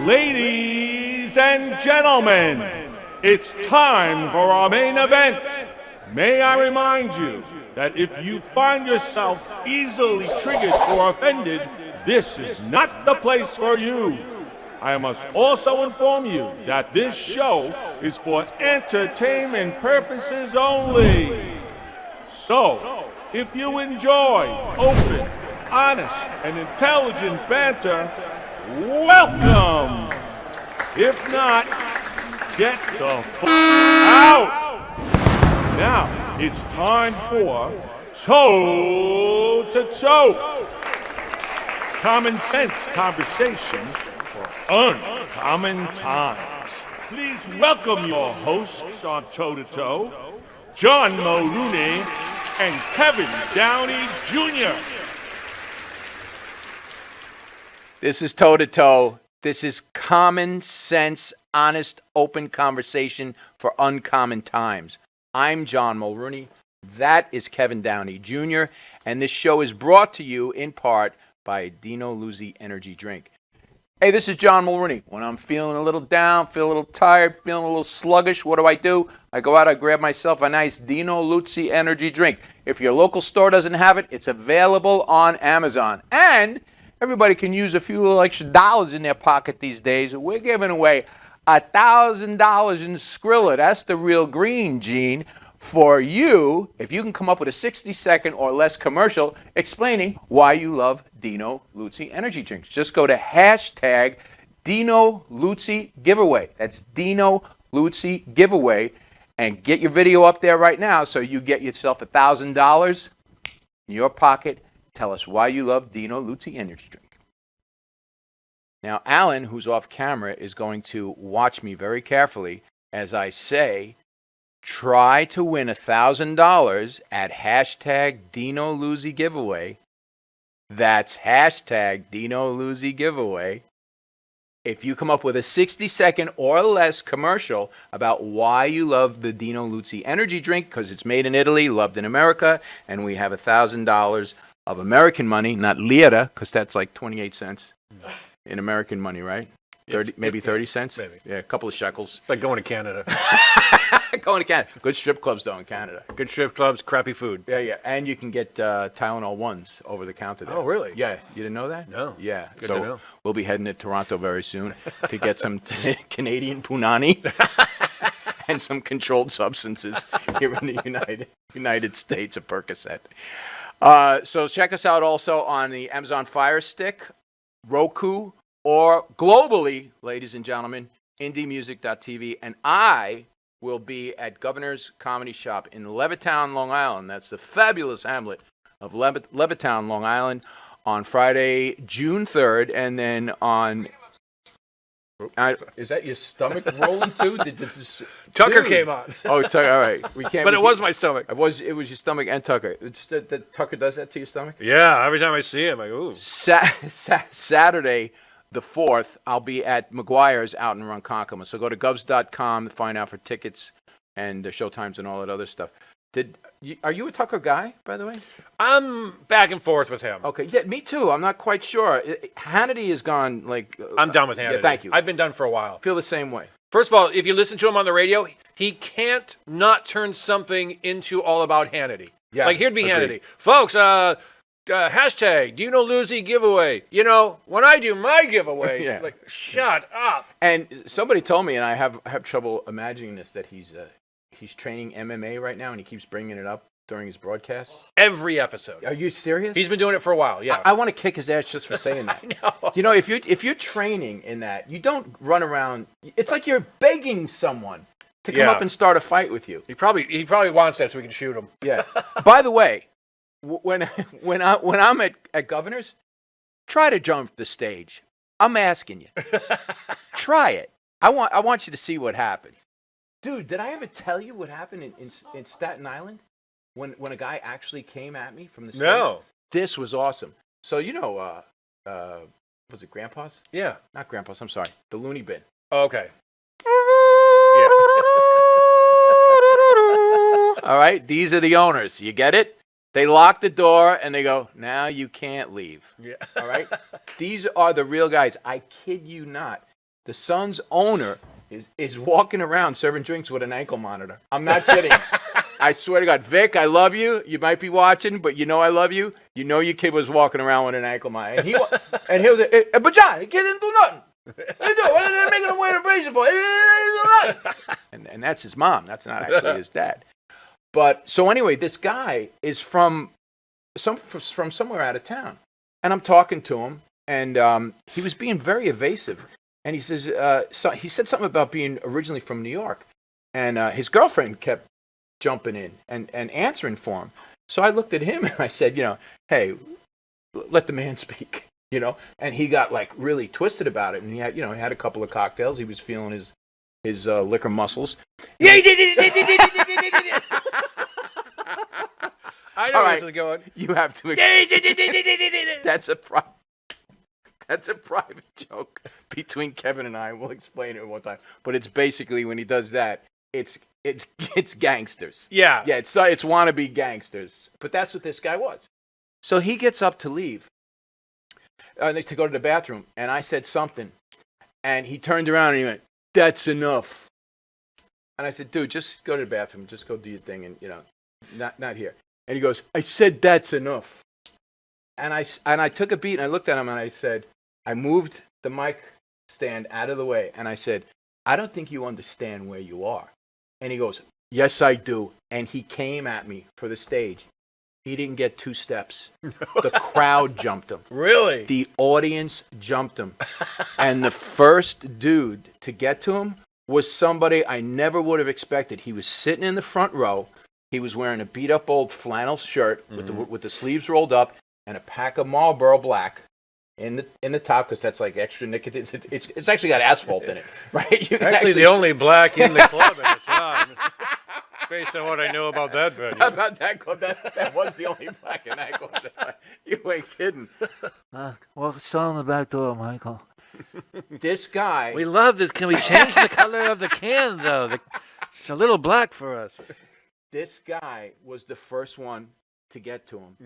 Ladies and gentlemen, it's time for our main event. May I remind you that if you find yourself easily triggered or offended, this is not the place for you. I must also inform you that this show is for entertainment purposes only. So, if you enjoy open, honest, and intelligent banter, welcome! If not, get the fuck out! Now, it's time for Toe to Toe. Common sense conversation for uncommon times. Please welcome your hosts on Toe to Toe, John Mulrooney and Kevin Downey Jr. This is Toe to Toe. This is common sense, honest, open conversation for uncommon times. I'm John Mulrooney. That is Kevin Downey Jr. And this show is brought to you in part by Dino Luzzi Energy Drink. Hey, this is John Mulrooney. When I'm feeling a little down, feel a little tired, feeling a little sluggish, what do? I go out, I grab myself a nice Dino Luzzi Energy Drink. If your local store doesn't have it, it's available on Amazon. And everybody can use a few little extra dollars in their pocket these days. We're giving away $1,000 in Skrilla. That's the real green, Gene. For you, if you can come up with a 60-second or less commercial explaining why you love Dino Luzzi Energy Drinks. Just go to hashtag Dino Luzzi Giveaway. That's Dino Luzzi Giveaway. And get your video up there right now so you get yourself $1,000 in your pocket. Tell us why you love Dino Luzzi Energy Drink. Now, Alan, who's off camera, is going to watch me very carefully as I say, try to win $1,000 at hashtag Dino Luzzi Giveaway. That's hashtag Dino Luzzi Giveaway. If you come up with a 60-second or less commercial about why you love the Dino Luzzi Energy Drink, because it's made in Italy, loved in America, and we have $1,000 of American money, not lira, because that's like 28 cents in American money, right? 30, maybe 30 cents? Maybe. Yeah, a couple of shekels. It's like going to Canada. Going to Canada. Good strip clubs, though, in Canada. Good strip clubs, crappy food. Yeah. And you can get Tylenol 1s over the counter there. Oh, really? Yeah. You didn't know that? No. Yeah. Good to know. We'll be heading to Toronto very soon to get some Canadian punani and some controlled substances here in the United States, a Percocet. So check us out also on the Amazon Fire Stick, Roku, or globally, ladies and gentlemen, indiemusic.tv. And I will be at Governor's Comedy Shop in Levittown, Long Island. That's the fabulous hamlet of Levittown, Long Island, on Friday, June 3rd. And then on... is that your stomach rolling too? Tucker came on. Oh, Tucker, all right. We can't. But it was my stomach. It was your stomach and Tucker. It's that Tucker does that to your stomach? Yeah, every time I see him, I go, ooh. Saturday, the 4th, I'll be at McGuire's out in Ronkonkoma. So go to govs.com to find out for tickets and the showtimes and all that other stuff. Are you a Tucker guy, by the way? I'm back and forth with him. Okay, yeah, me too. I'm not quite sure. Hannity has gone like... I'm done with Hannity. Yeah, thank you. I've been done for a while. Feel the same way. First of all, if you listen to him on the radio, he can't not turn something into all about Hannity. Yeah, like, here'd be agreed. Hannity. Folks, hashtag Dino Luzzi Giveaway. You know, when I do my giveaway, Yeah. like, shut up. And somebody told me, and I have trouble imagining this, that he's training MMA right now, and he keeps bringing it up during his broadcasts. Every episode. Are you serious? He's been doing it for a while, yeah. I want to kick his ass just for saying that. I know. You know, if you're training in that, you don't run around. It's like you're begging someone to come up and start a fight with you. He probably wants that so we can shoot him. Yeah. By the way, when I'm at Governor's, try to jump the stage. I'm asking you. Try it. I want you to see what happens. Dude, did I ever tell you what happened in Staten Island when a guy actually came at me from the stage? No. This was awesome. So, you know, was it Grandpa's? Yeah. Not Grandpa's, I'm sorry. The Looney Bin. Oh, okay. Yeah. All right, these are the owners. You get it? They lock the door and they go, now you can't leave. Yeah. All right? These are the real guys. I kid you not. The Suns owner is walking around serving drinks with an ankle monitor. I'm not kidding. I swear to God, Vic, I love you. You might be watching, but you know I love you. You know your kid was walking around with an ankle monitor. And he was, but John, the kid didn't do nothing. What are you doing? What are they making him wear the bracelet for? He didn't do nothing. And that's his mom. That's not actually his dad. But so anyway, this guy is from somewhere out of town, and I'm talking to him, and he was being very evasive. And he says, he said something about being originally from New York, and his girlfriend kept jumping in and answering for him. So I looked at him and I said, hey, let the man speak, And he got like really twisted about it, and he had a couple of cocktails. He was feeling his liquor muscles. I know where this is going. You have to. That's a private joke between Kevin and I. We'll explain it one time. But it's basically when he does that, it's gangsters. Yeah. Yeah. It's wannabe gangsters. But that's what this guy was. So he gets up to leave, to go to the bathroom, and I said something, and he turned around and he went, "That's enough." And I said, "Dude, just go to the bathroom. Just go do your thing, and not here." And he goes, "I said that's enough." And I took a beat and I looked at him and I said, I moved the mic stand out of the way and I said, "I don't think you understand where you are." And he goes, "Yes, I do." And he came at me for the stage. He didn't get 2 steps. The crowd jumped him. Really? The audience jumped him. And the first dude to get to him was somebody I never would have expected. He was sitting in the front row. He was wearing a beat-up old flannel shirt with the sleeves rolled up and a pack of Marlboro Black in the top, because that's like extra nicotine. It's actually got asphalt in it, right? You can Actually, the only black in the club at the time. Based on what I know about that venue. How about that club? That was the only black in that club. You ain't kidding. Well, still on the back door, Michael. This guy. We love this. Can we change the color of the can, though? It's a little black for us. This guy was the first one to get to him,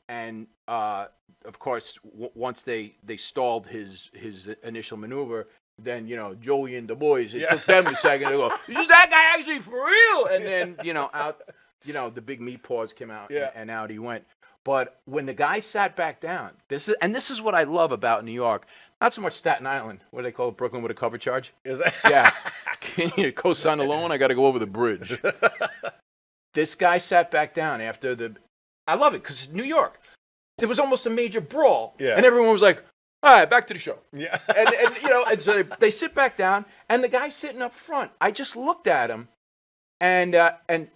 and of course, once they stalled his initial maneuver, then Joey and the boys, it took them a second to go, "Is that guy actually for real?" And then out, the big meat paws came out, and out he went. But when the guy sat back down, this is what I love about New York. Not so much Staten Island, what do they call it, Brooklyn with a cover charge? Is that? Yeah. Can you co-sign a loan? I got to go over the bridge. This guy sat back down after I love it because New York. There was almost a major brawl, and everyone was like, "All right, back to the show." Yeah. and so they sit back down, and the guy sitting up front, I just looked at him, and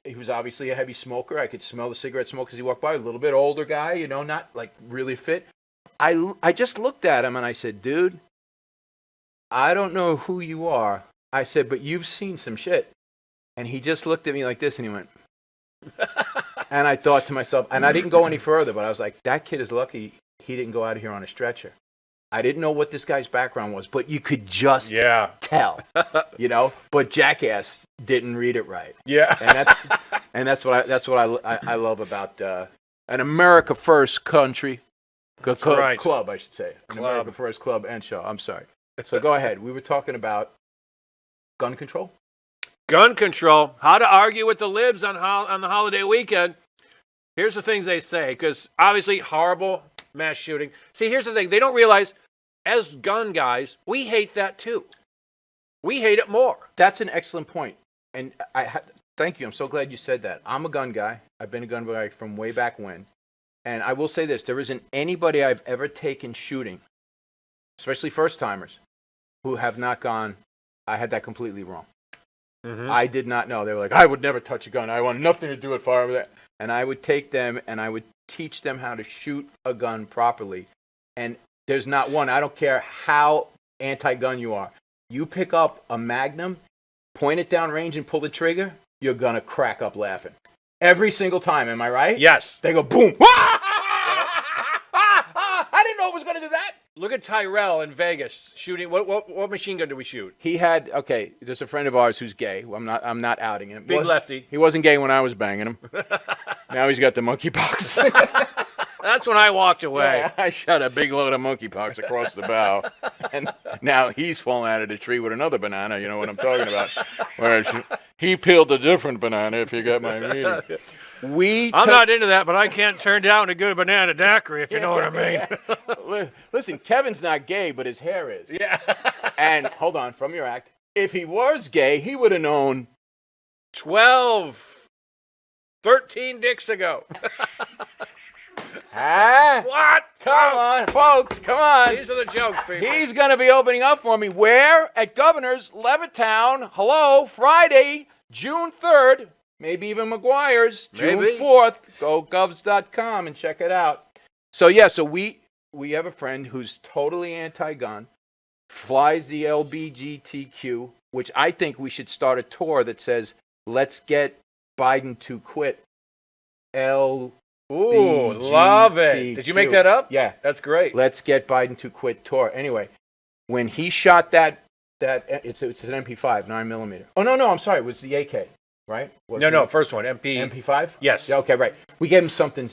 he was obviously a heavy smoker. I could smell the cigarette smoke as he walked by. A little bit older guy, not like really fit. I just looked at him and I said, "Dude, I don't know who you are." I said, "But you've seen some shit." And he just looked at me like this and he went, and I thought to myself, and I didn't go any further, but I was like, that kid is lucky he didn't go out of here on a stretcher. I didn't know what this guy's background was, but you could just tell, But Jackass didn't read it right. Yeah. And that's what I love about an America First country. Right. Club, I should say. An America First club and show. I'm sorry. So go ahead. We were talking about gun control. Gun control. How to argue with the libs on the holiday weekend. Here's the things they say, because obviously horrible mass shooting. See, here's the thing. They don't realize, as gun guys, we hate that too. We hate it more. That's an excellent point. And thank you. I'm so glad you said that. I'm a gun guy. I've been a gun guy from way back when. And I will say this. There isn't anybody I've ever taken shooting, especially first-timers, who have not gone, "I had that completely wrong." I did not know. They were like, "I would never touch a gun. I want nothing to do with firearms." And I would take them and I would teach them how to shoot a gun properly. And there's not one. I don't care how anti-gun you are. You pick up a Magnum, point it down range and pull the trigger, you're going to crack up laughing. Every single time. Am I right? Yes. They go, boom. I didn't know it was going to do that. Look at Tyrell in Vegas shooting. What machine gun did we shoot? He had, there's a friend of ours who's gay. I'm not outing him. Big lefty. He wasn't gay when I was banging him. Now he's got the monkeypox. That's when I walked away. Yeah, I shot a big load of monkeypox across the bow, and now he's falling out of the tree with another banana. You know what I'm talking about? Whereas he peeled a different banana, if you get my meaning. I'm not into that, but I can't turn down a good banana daiquiri, if you know what I mean. Listen, Kevin's not gay, but his hair is. Yeah. And hold on, from your act, if he was gay, he would have known 12, 13 dicks ago. Huh? What? Come on, folks, come on. These are the jokes, people. He's going to be opening up for me. Where? At Governor's, Levittown. Hello, Friday, June 3rd. Maybe even McGuire's, June Maybe. 4th. Go govs.com and check it out. So, yeah, so we have a friend who's totally anti-gun, flies the LBGTQ, which I think we should start a tour that says, let's get Biden to quit Ooh, love it. Did you make that up? Yeah. That's great. Let's get Biden to quit tour. Anyway, when he shot that it's an MP5, 9mm. Oh, no, I'm sorry. It was the AK, right? No, first one, MP. MP5? Yes. Yeah, okay, right. We gave him something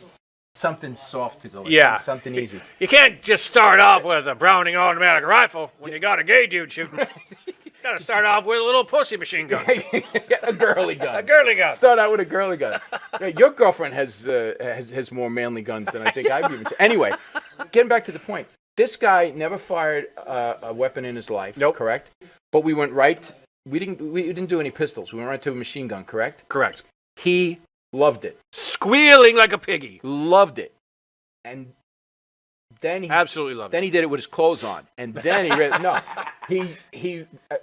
soft to go with. Yeah. Something easy. You can't just start off with a Browning automatic rifle when you got a gay dude shooting. You got to start off with a little pussy machine gun. A girly gun. A girly gun. Start out with a girly gun. Yeah, your girlfriend has more manly guns than I think I've even seen. Anyway, getting back to the point. This guy never fired a weapon in his life. Nope. Correct? But we went right. We didn't do any pistols. We went right to a machine gun. Correct? Correct. He loved it. Squealing like a piggy. Loved it. And then he Absolutely loved it. Then he did it with his clothes on, and then he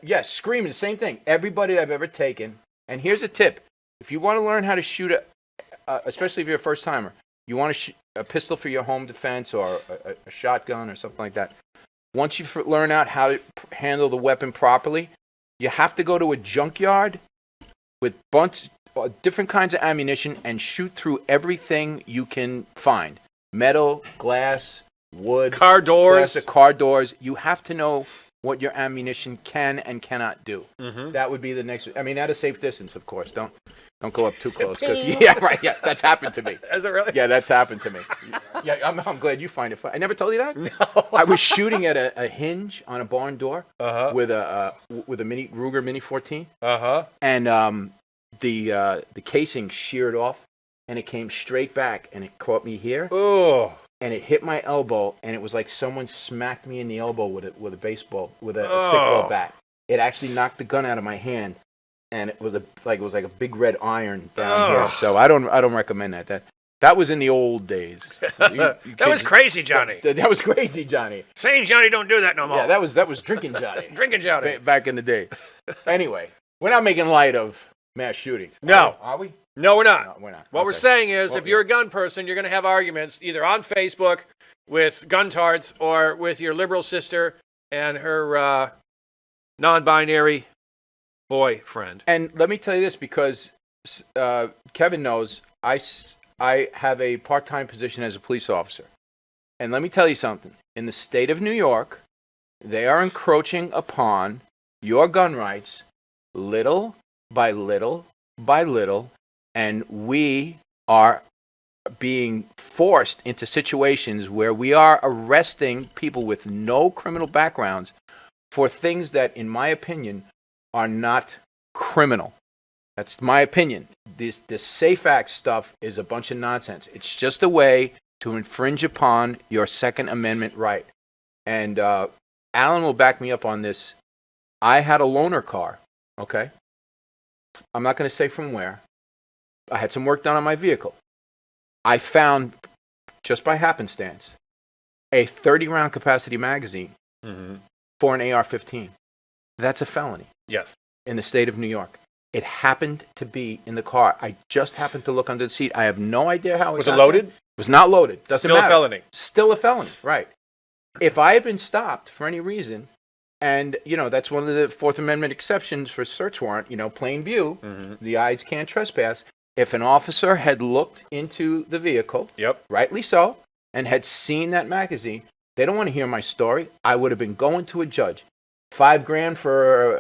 yes, screaming the same thing. Everybody that I've ever taken, and here's a tip: if you want to learn how to shoot especially if you're a first timer, you want to shoot a pistol for your home defense or a shotgun or something like that. Once you learn out how to handle the weapon properly, you have to go to a junkyard with different kinds of ammunition and shoot through everything you can find: metal, glass, wood, car doors. Car doors. You have to know what your ammunition can and cannot do. Mm-hmm. That would be the next. I mean, at a safe distance, of course. Don't go up too close. Yeah, right. Yeah, that's happened to me. Is it really? Yeah, that's happened to me. Yeah, I'm glad you find it fun. I never told you that. No. I was shooting at a hinge on a barn door Uh-huh. with a mini Ruger Mini 14, Uh-huh. and the casing sheared off, and it came straight back, and it caught me here. Oh. And it hit my elbow, and it was like someone smacked me in the elbow with a stickball bat. It actually knocked the gun out of my hand, and it was like a big red iron down here. So I don't recommend that. That was in the old days. That was crazy, Johnny. That was crazy, Johnny. Sane Johnny don't do that no more. Yeah, that was drinking Johnny. Drinking Johnny. Back in the day. Anyway, we're not making light of mass shooting. No. Are we? No, we're not. No, we're not. What we're saying is, if you're a gun person, you're going to have arguments either on Facebook with guntards or with your liberal sister and her non-binary boyfriend. And let me tell you this, because Kevin knows I have a part-time position as a police officer. And let me tell you something. In the state of New York, they are encroaching upon your gun rights little by little by little. And we are being forced into situations where we are arresting people with no criminal backgrounds for things that, in my opinion, are not criminal. That's my opinion. This Safe Act stuff is a bunch of nonsense. It's just a way to infringe upon your Second Amendment right. And Alan will back me up on this. I had a loaner car, okay? I'm not going to say from where. I had some work done on my vehicle. I found, just by happenstance, a 30-round capacity magazine for an AR-15. That's a felony. Yes. In the state of New York. It happened to be in the car. I just happened to look under the seat. I have no idea how it was it loaded? It was not loaded. Doesn't matter. Still a felony. Still a felony, right. If I had been stopped for any reason, and, that's one of the Fourth Amendment exceptions for search warrant, plain view, the eyes can't trespass. If an officer had looked into the vehicle, rightly so, and had seen that magazine, they don't want to hear my story. I would have been going to a judge. $5,000 for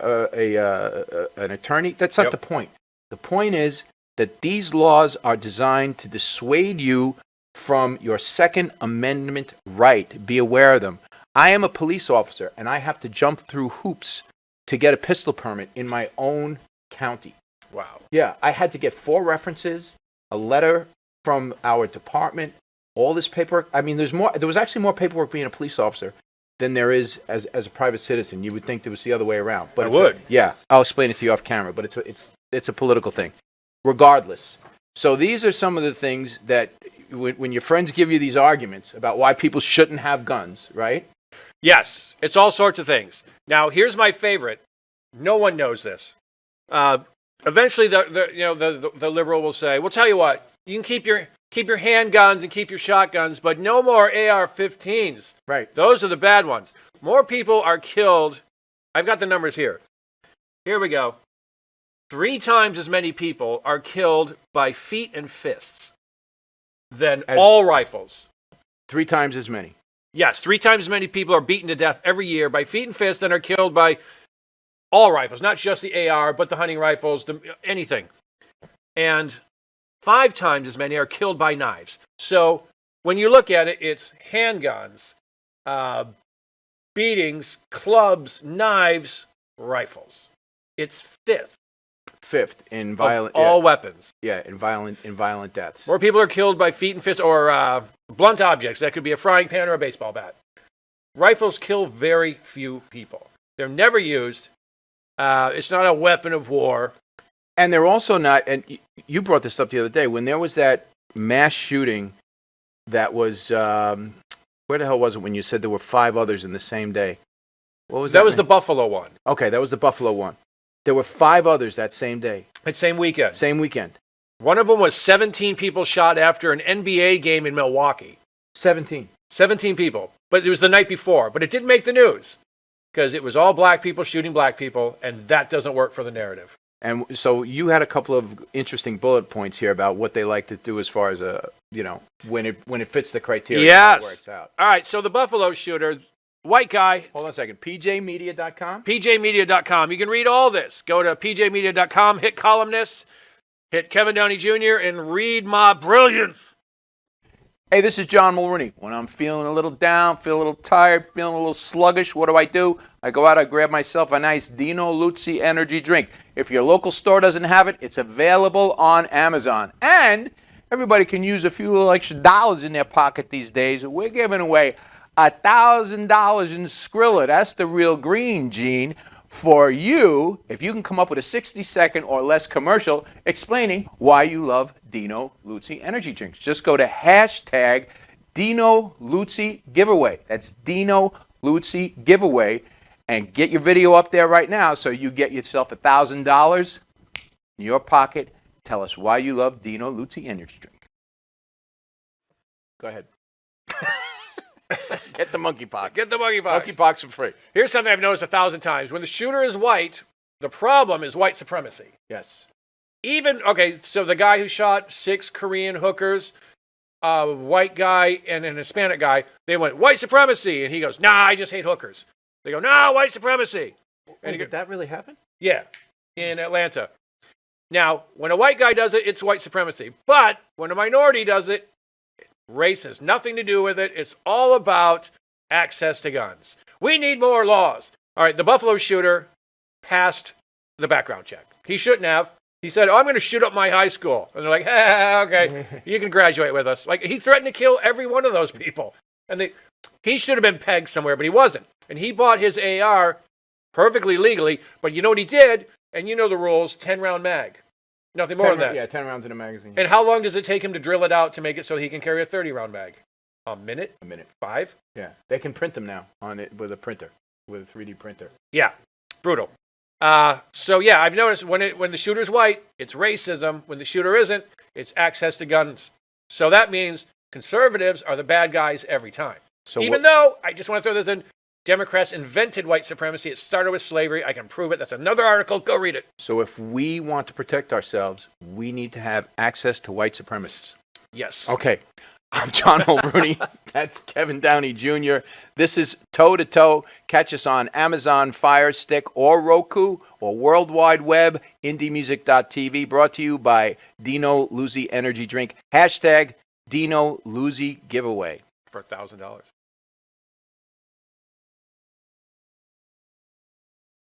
an attorney. That's not the point. The point is that these laws are designed to dissuade you from your Second Amendment right. Be aware of them. I am a police officer, and I have to jump through hoops to get a pistol permit in my own county. Wow. Yeah, I had to get 4 references, a letter from our department, all this paperwork. I mean, there was actually more paperwork being a police officer than there is as a private citizen. You would think it was the other way around. But I would. Yeah, I'll explain it to you off camera, but it's a political thing. Regardless. So these are some of the things that when your friends give you these arguments about why people shouldn't have guns, right? Yes, it's all sorts of things. Now, here's my favorite. No one knows this. Eventually, the liberal will say, "Well, tell you what, you can keep your handguns and keep your shotguns, but no more AR-15s. Right. Those are the bad ones." More people are killed. I've got the numbers here. Here we go. 3 times as many people are killed by feet and fists than all rifles. 3 times as many. Yes, 3 times as many people are beaten to death every year by feet and fists than are killed by all rifles, not just the AR, but the hunting rifles, anything. And 5 times as many are killed by knives. So when you look at it, it's handguns, beatings, clubs, knives, rifles. It's fifth in violent all weapons. Yeah, in violent deaths. More people are killed by feet and fists or blunt objects. That could be a frying pan or a baseball bat. Rifles kill very few people. They're never used. It's not a weapon of war. And they're also not, and you brought this up the other day, when there was that mass shooting that was, where the hell was it when you said there were 5 others in the same day? What was that? That was the Buffalo one. Okay, that was the Buffalo one. There were 5 others that same day. That same weekend. Same weekend. One of them was 17 people shot after an NBA game in Milwaukee. 17 people. But it was the night before. But it didn't make the news because it was all black people shooting black people, and that doesn't work for the narrative. And so you had a couple of interesting bullet points here about what they like to do as far as when it fits the criteria. Yes. It works out. All right. So the Buffalo shooter, white guy. Hold on a second. PJmedia.com. PJmedia.com. You can read all this. Go to PJmedia.com. Hit columnists. Hit Kevin Downey Jr. and read my brilliance. Hey, this is John Mulrooney. When I'm feeling a little down, feeling a little tired, feeling a little sluggish, what do? I go out, I grab myself a nice Dino Luzzi Energy Drink. If your local store doesn't have it, it's available on Amazon. And everybody can use a few little extra dollars in their pocket these days. We're giving away $1,000 in Skrilla. That's the real green, Gene. For you, if you can come up with a 60-second or less commercial explaining why you love Dino Luzzi Energy Drinks. Just go to hashtag Dino Luzzi Giveaway. That's Dino Luzzi Giveaway. And get your video up there right now so you get yourself $1,000 in your pocket. Tell us why you love Dino Luzzi Energy Drink. Go ahead. Get the monkeypox. Get the monkeypox. Monkeypox for free. Here's something I've noticed 1,000 times. When the shooter is white, the problem is white supremacy. Yes. So the guy who shot 6 Korean hookers, a white guy and an Hispanic guy, they went, white supremacy. And he goes, nah, I just hate hookers. They go, nah, white supremacy. And Did that really happen? Yeah, in Atlanta. Now, when a white guy does it, it's white supremacy. But when a minority does it, race has nothing to do with it. It's all about access to guns. We need more laws. All right, the Buffalo shooter passed the background check. He shouldn't have. He said, I'm going to shoot up my high school. And they're like, okay, you can graduate with us. Like, he threatened to kill every one of those people. And he should have been pegged somewhere, but he wasn't. And he bought his AR perfectly legally. But you know what he did? And you know the rules, 10-round mag. Nothing more than that. Yeah, 10 rounds in a magazine. And how long does it take him to drill it out to make it so he can carry a 30-round mag? A minute? 5? Yeah. They can print them now on it with a printer, with a 3D printer. Yeah. Brutal. So yeah, I've noticed when the shooter's white, it's racism. When the shooter isn't, it's access to guns. So that means conservatives are the bad guys every time. So even though, I just want to throw this in, Democrats invented white supremacy. It started with slavery. I can prove it. That's another article. Go read it. So if we want to protect ourselves, we need to have access to white supremacists. Yes. Okay. I'm John Mulrooney. That's Kevin Downey Jr. This is Toe to Toe. Catch us on Amazon Fire Stick or Roku or World Wide Web, indiemusic.tv. Brought to you by Dino Luzzi Energy Drink. Hashtag Dino Luzzi giveaway. For $1,000.